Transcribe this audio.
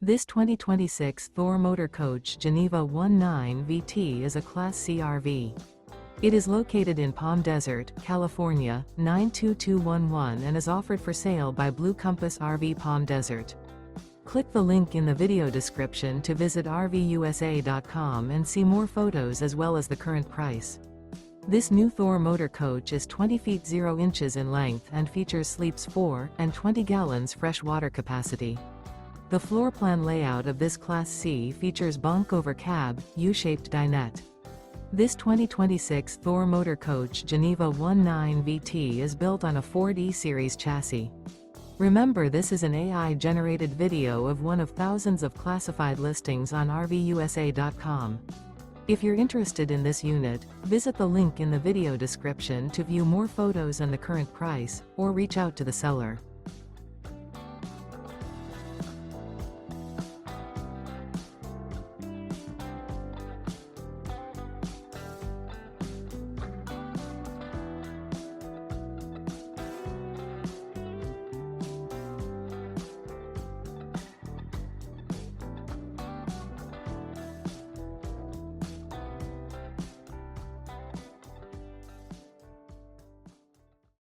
This 2026 Thor Motor Coach Geneva 19 VT is a Class C RV. It is located in Palm Desert, California, 92211 and is offered for sale by Blue Compass RV Palm Desert. Click the link in the video description to visit RVUSA.com and see more photos as well as the current price. This new Thor Motor Coach is 20 feet 0 inches in length and features sleeps 4 and 20 gallons fresh water capacity. The floor plan layout of this Class C features Bunk Over Cab, U-shaped dinette. This 2026 Thor Motor Coach Geneva 19 VT is built on a Ford E-Series chassis. Remember, this is an AI-generated video of one of thousands of classified listings on RVUSA.com. If you're interested in this unit, visit the link in the video description to view more photos and the current price, or reach out to the seller.